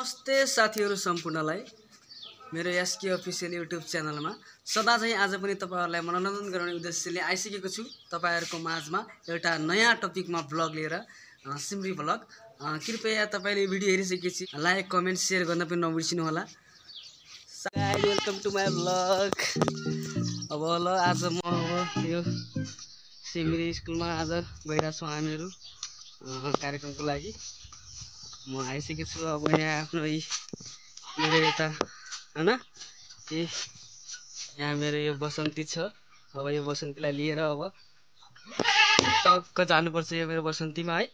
नमस्ते साथीहरु सम्पूर्णलाई मेरो एसके अफिसियल युट्युब च्यानलमा सदा चाहिँ आज पनि तपाईहरुलाई मनोरञ्जन गराउने उद्देश्यले आइसकेको छु। तपाईहरुको माझमा एउटा नयाँ टपिकमा ब्लग लिएर सिमरी ब्लग। कृपया तपाईले भिडियो हेरिसकेपछि लाइक कमेन्ट शेयर गर्न पनि नबिर्सिनु होला। Guys welcome to my vlog. अब ल आज म यो सिमरी स्कुलमा आज गइरा छौं हामीहरु कार्यक्रमको लागि। म आइसकेको छु। अब यहाँ आफ्नो मेरो यता हैन यहाँ मेरो यो बसन्ती छ। अब यो बसन्तीलाई लिएर अब टक्क जानुपर्छ यो मेरो बसन्तीमा है।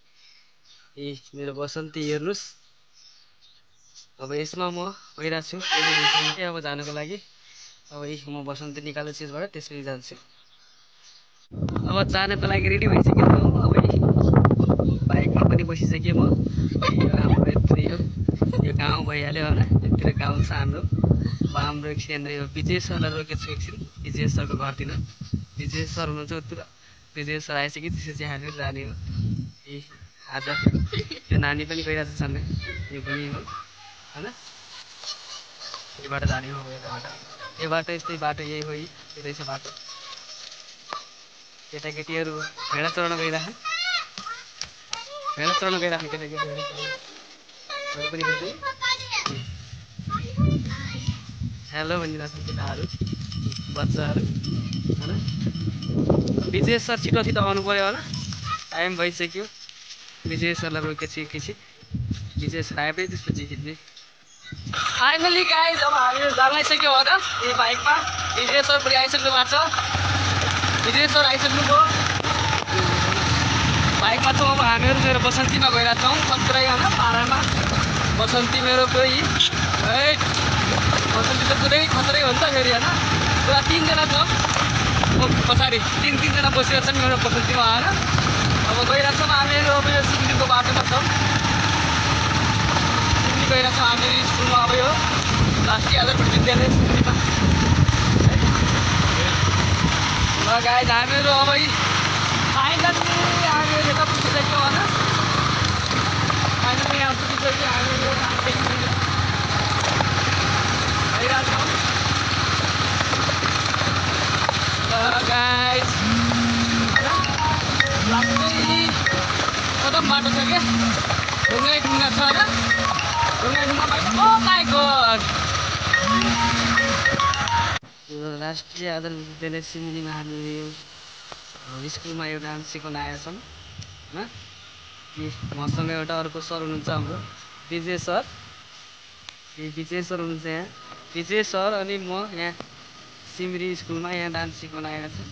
मेरो बसन्ती हेर्नुस्। अब यसमा म गइरा छु अब जानको लागि। अब म बसन्ती निकाल्छु यसबाट त्यसपछि जान्छु। अब जानको लागि रेडी भइसकेको छु। अब बाइकमा पनि बसिसके म। हाम्रो यो गाउँ भइहाल्यो होला। यतिर गाउँ छ हाम्रो। हाम्रो एकछिन यो विजय सरलाई रोकेको छु एकछिन। विजय सरको घरतिर। विजय सर हुनुहुन्छ उतिर। विजय सर आइसके त्यसपछि हामी जाने हो। आज यो नानी पनि गइरहेछ सँगै। यो पनि हो हैन। यो बाटो जाने हो। यो बाटो यस्तै बाटो यही हो। यो रहेछ बाटो। केटाकेटीहरु भेडा चराउन गइरहेछन्। भेडा चराउन गइरहेछन् केटाकेटीहरु। हेलो भनिरहेछन् केटाहरु बच्चाहरु हैन। विजय सर छिटो छिटो आउनु पर्यो होला। टाइम भइसक्यो। विजय सरलाई रोकेको छु एकैछिन। विजय सर आएपछि त्यसपछि हिँड्ने। फाइनली गाइस अब हामी जान आइसक्यो होला यो बाइकमा। विजय सर पनि आइसक्नु भएको छ। विजय सर आइसक्नुभयो। बाइकमा छौँ अब हामीहरु मेरो बसन्तीमा गइरा छौँ। कत्रै हैन पारामा बसन्ती मेरो कोही बसन्ती त पुरै खतरै हो नि त फेरि हैन। पुरा 3 जना छौँ। पछाडि 3 जना बसिरहेको छन् मेरो बसन्तीमा आएर। अब गइरा छौँ हामीहरु अब यो सिमरीको बाटोमा छौँ। सिमरी गइरा छौँ हामीहरु स्कुलमा। अब यो राष्ट्रिय आदर्श विद्यालय सिमरीमा। ल गाइस हामीहरु अब फाइनली हामीहरु यता पुगिसक्यो हैन। फाइनली यहाँ पुगिसक्यो हामीहरु गइरा छौँ। गाइस कदम बाटो छ के ढुङ्गै ढुङ्गा छ हैन। ढुङ्गै ढुङ्गा बाटो। Oh my god. Rashtriya Adarsh विद्यालय सिमरीमा हामी स्कुलमा यो डान्स सिकाउन आएका छौँ हैन। मसँग एउटा अर्को सर हुनुहुन्छ हाम्रो विजय सर। विजय सर हुनुहुन्छ यहाँ। विजय सर अनि म यहाँ सिमरी स्कुलमा यहाँ डान्स सिकाउन आएका छौँ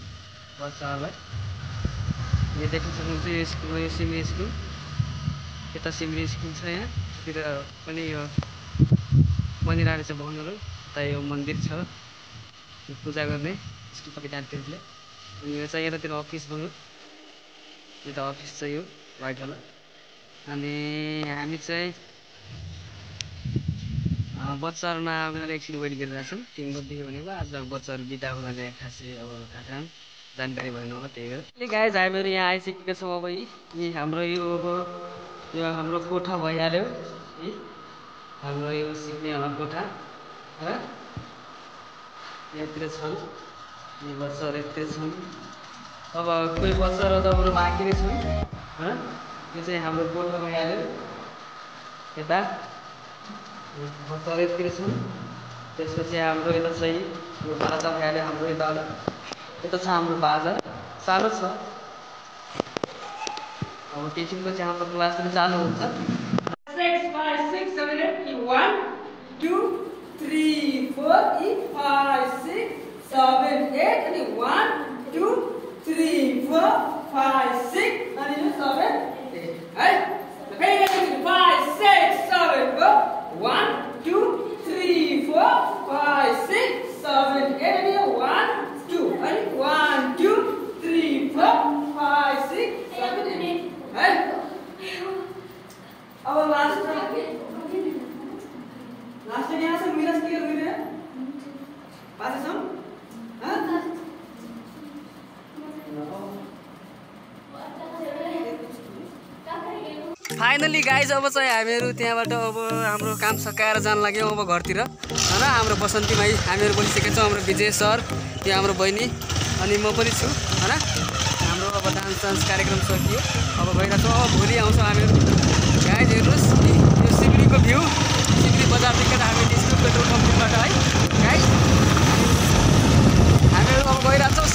बच्चाहरूलाई। यो देख्न सक्नुहुन्छ यो स्कुल यो सिमरी स्कुल। यता सिमरी स्कुल छ यहाँ। तिर पनि यो बनिरहेको छ भवनहरु। यता यो मन्दिर छ पूजा गर्ने स्कुलका विद्यार्थीहरूले। यो चाहिँ यतातिर अफिस भयो। यो त अफिस छ यो व्हाइट वाला। अनि हामी चाहिँ बच्चाहरु नआएर एकछिन वेट गरिरहेछौँ। 3 बजे भनेको आज बच्चाहरु बिदा हुने खासै अब खासमा जानकारी भएन होला त्यही हो। गाइस हामीहरु यहाँ आइसकेका छौँ। अब हाम्रो यो हाम्रो कोठा भइहाल्यो। हाम्रो यो सिक्नेवाला कोठा हैन। यतिर छन् यी बच्चाहरु यतिर छन्। अब कोही बच्चाहरु त बरु बाँकी नै छन् हैन। यो चाहिँ हाम्रो कोठा भइहाल्यो। यता बच्चाहरु यतिर छन्। त्यसपछि हाम्रो यता चाहिँ यो बाजा भइहाल्यो हाम्रो यता छ हाम्रो बाजा सानो छ। अब एकछिनपछि हाम्रो क्लास पनि चालु हुन्छ। 6 5 6 7 8 1 2 3 4 5 6 7 8 अनि 1 2 3 4 5 6 अनि 7 8 है। फेरि 5 6 7 go 1 2 3 4 5 6 7 8 अनि 1 2 अनि 1 2 3 4 5 6 7 8 है। अब लास्ट यहाँ से मिला क्लियर हुई है पास है सब हां। फाइनली फाइनली गाइज अब चाहिँ हामीहरू त्यहाँबाट अब हाम्रो काम सकाएर जान लाग्यौँ अब घरतिर होइन। हाम्रो बसन्ती भाइ हामीहरू बोलिसकेका छौँ, हाम्रो विजय सर, यो हाम्रो बहिनी अनि म पनि छु होइन। हाम्रो अब डान्स कार्यक्रम सकियो, अब गइरहेको छौँ। अब भोलि आउँछौँ हामीहरू। गाइज हेर्नुहोस् यो सिलगढीको भ्यू, सिलगढी बजारदेखि हामी निस्क्यौँ पेट्रोल पम्पबाट है गाइज। हामीहरू अब गइरहेको छौँ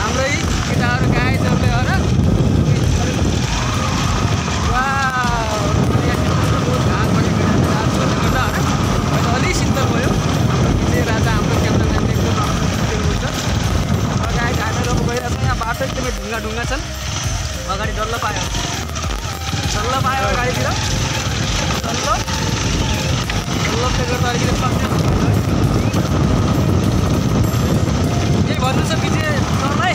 हाम्रै केटाहरू गाइजहरूले होइन। अलि शीतल भयो। हाम्रो विजय राजा हाम्रो क्यामेराम्यान एकदम हुनुहुन्छ। गाइज हामीहरू अब गइरहेको छौँ। यहाँ बाटो एकदमै ढुङ्गा छन्। अगाडि डल्लो पायो अगाडितिर डल्लोले गर्दा अलिकति सक्छ। केही भन्नु छ विजय सरलाई?